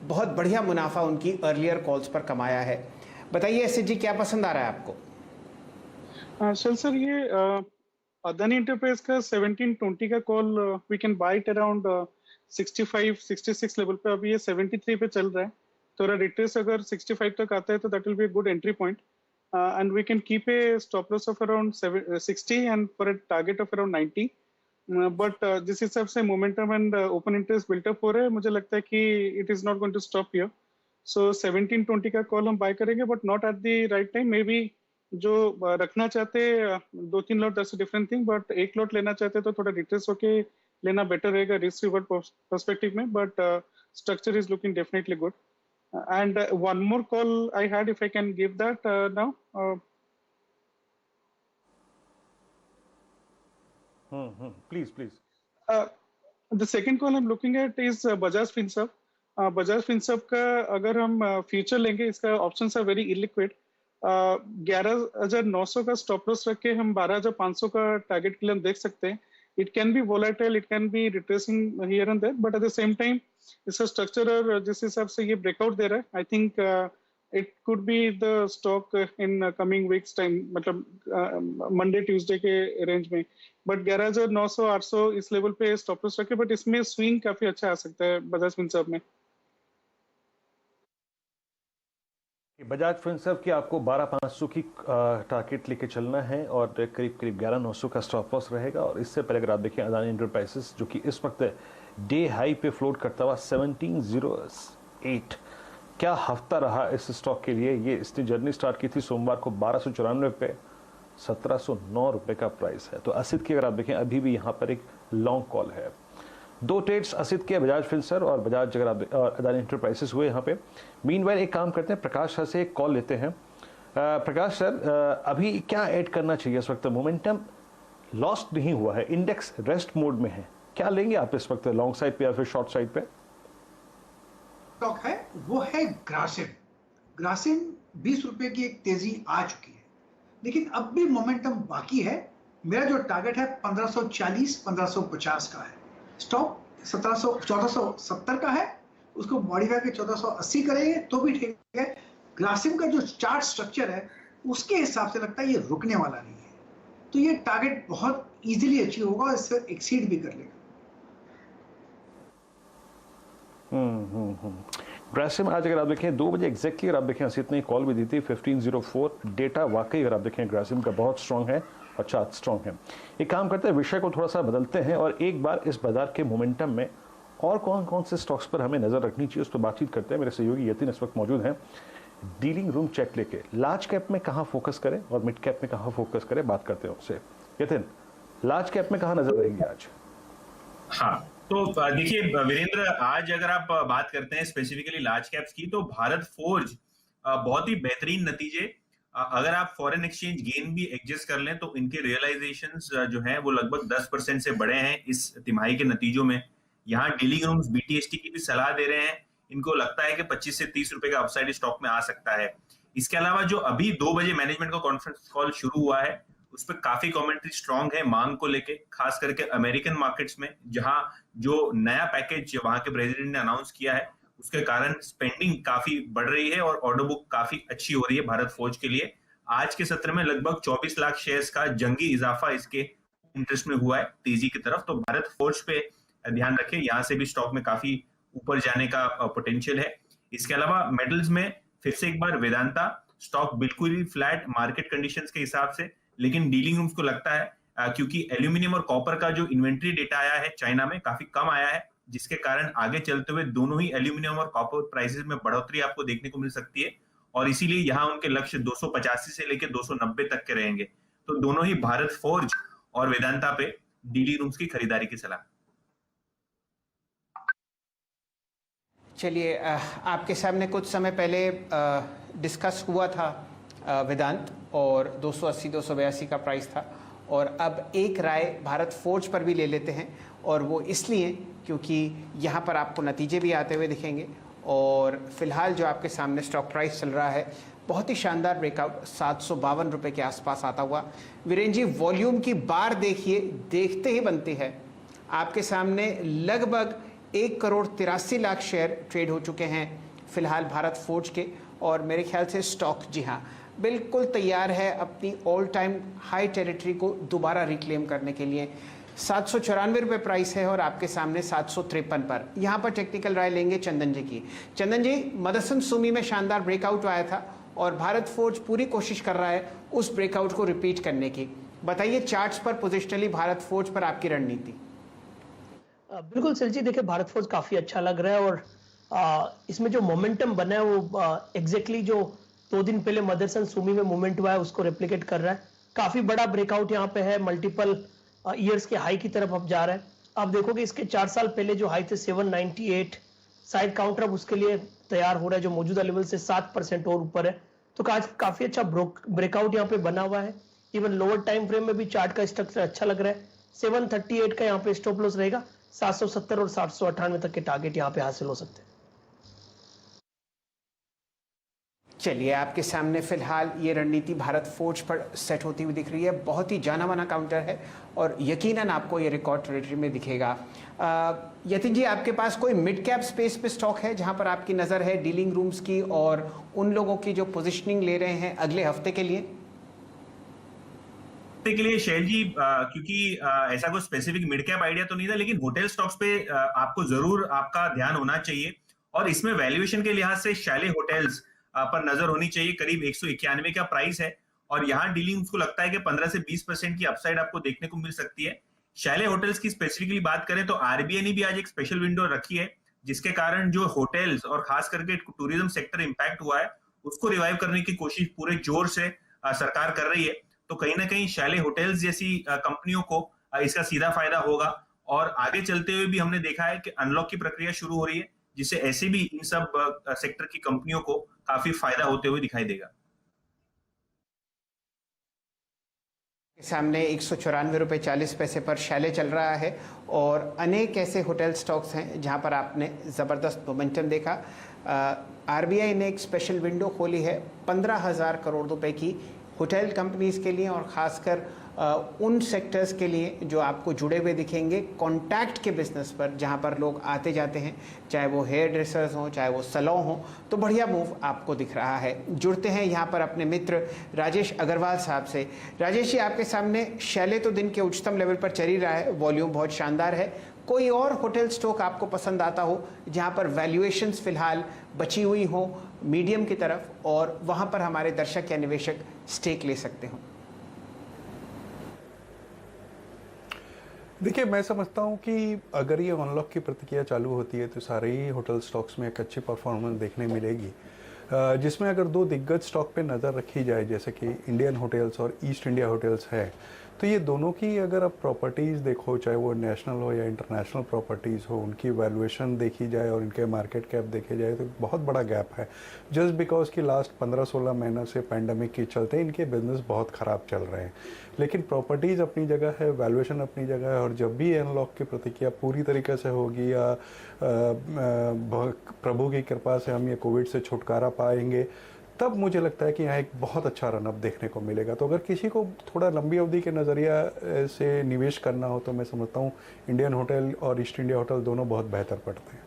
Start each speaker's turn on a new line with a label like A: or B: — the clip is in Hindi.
A: बहुत बढ़िया मुनाफा उनकी अर्लियर कॉल्स पर कमाया है। बताइए एसएच जी, क्या पसंद आ रहा है आपको?
B: चल सर, ये अदानी एंटरप्राइज का 1720 का call we can buy it around 65 66 level पे। अभी ये 73 पे चल रहा है, तो रिट्रेस अगर 65 तक आता है तो that will be a good entry point, and we can keep a stop loss of around 60 and for a target of around 90। But जिस हिसाब से momentum and open interest built up हो रहा है, मुझे लगता है कि it is not going to stop here. So 1720 का कॉल हम बाय करेंगे, but not at the right time. Maybe जो रखना चाहते हैं 2-3 lot, that's a different thing, but एक लॉट लेना चाहते हैं तो थोड़ा रिट्रेस होके लेना बेटर रहेगा रिस्क रिवॉर्ड पर्सपेक्टिव में। But structure is looking definitely good. And one more call I had, if I can give that now.
C: Please.
B: The second call I am looking at is Bajaj Finserv. Bajaj Finserv का अगर हम फ्यूचर लेंगे, इसका ऑप्शंस आर वेरी इलिक्विड। 11,900 का स्टॉप लॉस रख के हम 12,500 का टारगेट के लिए हम देख सकते हैं। It can be volatile, it can be retracing here and there, but at the same time इसका स्ट्रक्चर और जिस हिसाब से ये ब्रेकआउट दे रहा है, I think it could be the stock in coming weeks time, मतलब मंडे ट्यूसडे के रेंज में। बट 11,900 800 इस लेवल पे स्टॉप लॉस रखे, बट इसमें स्विंग काफी अच्छा आ सकता है बजाज फिनसर्व में।
C: बजाज फिनसर्व की आपको 12,500 की टारगेट लेके चलना है और करीब 11,900 का स्टॉप लॉस रहेगा। और इससे पहले अगर आप देखें अदानी एंटरप्राइजेस, जो कि इस वक्त डे हाई पे फ्लोट करता हुआ 1708, क्या हफ्ता रहा इस स्टॉक के लिए। ये इसने जर्नी स्टार्ट की थी सोमवार को 1294 पे, 1709 रुपए का प्राइस है। तो असित की अगर आप देखें अभी भी यहाँ पर एक लॉन्ग कॉल है। 2 ट्रेड्स असित के, बजाज फिनसर्व और बजाज अगर आप और अदानी एंटरप्राइजेस हुए यहाँ पे। मीनवाइल एक काम करते हैं, प्रकाश सर से एक कॉल लेते हैं। प्रकाश सर, अभी क्या ऐड करना चाहिए इस वक्त? मोमेंटम लॉस्ट नहीं हुआ है, इंडेक्स रेस्ट मोड में है, क्या लेंगे आप इस वक्त लॉन्ग साइड पे या फिर शॉर्ट साइड पे?
D: स्टॉक है वो है ग्रासिम। ग्रासिम 20 रुपए की एक तेजी आ चुकी है, लेकिन अब भी मोमेंटम बाकी है। मेरा जो टारगेट है 1540 1550 का है। स्टॉक 1470 का है, उसको मॉडिफाई के 1480 करेंगे तो भी ठीक है। ग्रासिम का जो चार्ट स्ट्रक्चर है उसके हिसाब से लगता है ये रुकने वाला नहीं है, तो ये टारगेट बहुत इजीली अचीव होगा, इससे एक्सीड भी कर लेगा।
C: ग्रासिम आज अगर आप देखें 2 बजे एग्जैक्टली अगर आप देखें असित ने कॉल भी दी थी 1504। डेटा वाकई अगर आप देखें ग्रासिम का बहुत स्ट्रांग है और चार्ट स्ट्रांग है। एक काम करते हैं, विषय को थोड़ा सा बदलते हैं और एक बार इस बाजार के मोमेंटम में और कौन कौन से स्टॉक्स पर हमें नजर रखनी चाहिए उस पर बातचीत करते हैं। मेरे सहयोगी यतिन इस वक्त मौजूद हैं डीलिंग रूम चेक लेके। लार्ज कैप में कहाँ फोकस करें और मिड कैप में कहाँ फोकस करें, बात करते हैं उससे। यतिन, लार्ज कैप में कहाँ नजर रहेंगे आज?
E: हाँ, तो देखिए वीरेंद्र, आज अगर आप बात करते हैं स्पेसिफिकली लार्ज कैप्स की, तो भारत फोर्ज बहुत ही बेहतरीन नतीजे। अगर आप फॉरेन एक्सचेंज गेन भी एडजस्ट कर लें तो इनके रियलाइजेशंस जो हैं वो लगभग 10% से बढ़े हैं इस तिमाही के नतीजों में। यहाँ डीलिंग रूम्स बीटीएसटी की भी सलाह दे रहे हैं, इनको लगता है कि 25 से 30 रुपए का अपसाइड स्टॉक में आ सकता है। इसके अलावा जो अभी 2 बजे मैनेजमेंट का कॉन्फ्रेंस कॉल शुरू हुआ है उस पर काफी कमेंट्री स्ट्रांग है मांग को लेके, खास करके अमेरिकन मार्केट्स में, जहां जो नया पैकेज वहां के प्रेसिडेंट ने अनाउंस किया है उसके कारण स्पेंडिंग काफी बढ़ रही है और ऑर्डर बुक काफी अच्छी हो रही है भारत फौज के लिए। आज के सत्र में लगभग 24 लाख शेयर्स का जंगी इजाफा इसके इंटरेस्ट में हुआ है तेजी की तरफ। तो भारत फौज पे ध्यान रखें, यहां से भी स्टॉक में काफी ऊपर जाने का पोटेंशियल है। इसके अलावा मेटल्स में फिर से एक बार वेदांता, स्टॉक बिल्कुल ही फ्लैट मार्केट कंडीशंस के हिसाब से, लेकिन डीलिंग रूम्स को लगता है क्योंकि एल्यूमिनियम और कॉपर का जो इन्वेंट्री डेटा आया है चाइना में काफी कम आया है, जिसके कारण आगे चलते हुए दोनों ही एल्यूमिनियम और कॉपर प्राइसेस में बढ़ोतरी आपको देखने को मिल सकती है और इसीलिए यहाँ उनके लक्ष्य 285 से लेकर 290 तक के रहेंगे। तो दोनों ही भारत फोर्ज और वेदांता पे डीलिंग रूम्स की खरीदारी की सलाह।
A: चलिए, आपके सामने कुछ समय पहले डिस्कस हुआ था वेदांत और 280 282 का प्राइस था, और अब एक राय भारत फोर्ज पर भी ले लेते हैं, और वो इसलिए क्योंकि यहाँ पर आपको नतीजे भी आते हुए दिखेंगे और फिलहाल जो आपके सामने स्टॉक प्राइस चल रहा है बहुत ही शानदार ब्रेकआउट 752 रुपये के आसपास आता हुआ। वीरेंद्र जी, वॉल्यूम की बार देखिए, देखते ही बनती है। आपके सामने लगभग 1,83,00,000 शेयर ट्रेड हो चुके हैं फिलहाल भारत फोर्ज के, और मेरे ख्याल से स्टॉक, जी हाँ, बिल्कुल तैयार है अपनी ऑल टाइम हाई टेरिटरी को दोबारा रिक्लेम करने के लिए। 794 रुपये प्राइस है और आपके सामने 753 पर। यहाँ पर टेक्निकल राय लेंगे चंदन जी की। चंदन जी, मदरसन सुमी में शानदार ब्रेकआउट आया था और भारत फोर्ज पूरी कोशिश कर रहा है उस ब्रेकआउट को रिपीट करने की। बताइए चार्ट्स पर पोजिशनली भारत फोर्ज पर आपकी रणनीति।
F: बिल्कुल सर जी, देखिए भारत फोर्ज काफी अच्छा लग रहा है और इसमें जो मोमेंटम बना है वो एग्जैक्टली जो 2 दिन पहले मदरसन सुमी में मूवमेंट हुआ है उसको रेप्लिकेट कर रहा है। काफी बड़ा ब्रेकआउट यहाँ पे है, मल्टीपल ईयर्स के हाई की तरफ अब जा रहा है। आप देखोगे इसके 4 साल पहले जो हाई थे 798, साइड काउंटर अब उसके लिए तैयार हो रहा है जो मौजूदा लेवल से 7% और ऊपर है। तो काफी अच्छा ब्रेकआउट यहाँ पे बना हुआ है। इवन लोअर टाइम फ्रेम में भी चार्ट का स्ट्रक्चर अच्छा लग रहा है। 738 का यहाँ पे स्टॉप लॉस रहेगा, 770 और 798 तक के टारगेट यहाँ पे हासिल हो सकते हैं।
A: चलिए, आपके सामने फिलहाल ये रणनीति भारत फोर्ज पर सेट होती हुई दिख रही है। बहुत ही जाना माना काउंटर है और यकीनन आपको ये रिकॉर्ड टेरिटरी में दिखेगा। यतिन जी, आपके पास कोई मिड कैप स्पेस पे स्टॉक है जहां पर आपकी नज़र है डीलिंग रूम्स की और उन लोगों की जो पोजीशनिंग ले रहे हैं अगले हफ्ते के लिए?
E: शैल जी, क्योंकि ऐसा कोई स्पेसिफिक मिड कैप आइडिया तो नहीं था, लेकिन होटल स्टॉक्स पे आपको जरूर आपका ध्यान होना चाहिए और इसमें वैल्यूएशन के लिहाज से शैले होटल्स पर नजर होनी चाहिए। करीब 191 का प्राइस है और यहाँ डीलिंग उसको लगता है कि 15 से 20% की अपसाइड आपको देखने को मिल सकती है। शैले होटल्स की स्पेसिफिकली बात करें तो आरबीआई ने भी आज एक स्पेशल विंडो रखी है जिसके कारण जो होटल्स और खास करके टूरिज्म सेक्टर इंपैक्ट हुआ है उसको रिवाइव करने की कोशिश पूरे जोर से सरकार कर रही है। तो कहीं ना कहीं शैले होटल्स जैसी कंपनियों को इसका सीधा फायदा होगा और आगे चलते हुए भी हमने देखा है कि अनलॉक की प्रक्रिया शुरू हो रही है जिससे ऐसे भी इन सब सेक्टर की कंपनियों को काफी फायदा होते हुए दिखाई देगा।
A: सामने 194 रुपये 40 पैसे पर शैले चल रहा है और अनेक ऐसे होटल स्टॉक्स हैं जहां पर आपने ज़बरदस्त मोमेंटम देखा। आरबीआई ने एक स्पेशल विंडो खोली है 15,000 करोड़ रुपए की होटल कंपनीज के लिए और ख़ासकर उन सेक्टर्स के लिए जो आपको जुड़े हुए दिखेंगे कॉन्टैक्ट के बिजनेस पर, जहां पर लोग आते जाते हैं, चाहे वो हेयर ड्रेसर्स हों चाहे वो सैलून हों। तो बढ़िया मूव आपको दिख रहा है। जुड़ते हैं यहाँ पर अपने मित्र राजेश अग्रवाल साहब से। राजेश जी, आपके सामने शैले तो दिन के उच्चतम लेवल पर चल ही रहा है, वॉल्यूम बहुत शानदार है। कोई और होटल स्टॉक आपको पसंद आता हो जहां पर वैल्यूएशंस फिलहाल बची हुई हो मीडियम की तरफ और वहां पर हमारे दर्शक या निवेशक स्टेक ले सकते हो?
G: देखिए, मैं समझता हूँ कि अगर ये अनलॉक की प्रतिक्रिया चालू होती है तो सारे ही होटल स्टॉक्स में एक अच्छी परफॉर्मेंस देखने मिलेगी, जिसमें अगर 2 दिग्गज स्टॉक पे नज़र रखी जाए जैसे कि इंडियन होटल्स और ईस्ट इंडिया होटल्स है, तो ये दोनों की अगर आप प्रॉपर्टीज़ देखो, चाहे वो नेशनल हो या इंटरनेशनल प्रॉपर्टीज़ हो, उनकी वैल्यूएशन देखी जाए और इनके मार्केट कैप देखे जाए तो बहुत बड़ा गैप है। जस्ट बिकॉज कि लास्ट 15-16 महीनों से पैंडमिक के चलते इनके बिजनेस बहुत ख़राब चल रहे हैं, लेकिन प्रॉपर्टीज़ अपनी जगह है, वैल्यूएशन अपनी जगह है और जब भी अनलॉक की प्रतिक्रिया पूरी तरीके से होगी या प्रभु की कृपा से हम ये कोविड से छुटकारा पाएंगे, तब मुझे लगता है कि यहाँ एक बहुत अच्छा रनअप देखने को मिलेगा। तो अगर किसी को थोड़ा लंबी अवधि के नज़रिया से निवेश करना हो तो मैं समझता हूँ इंडियन होटल और ईस्ट इंडिया होटल दोनों बहुत बेहतर पड़ते हैं।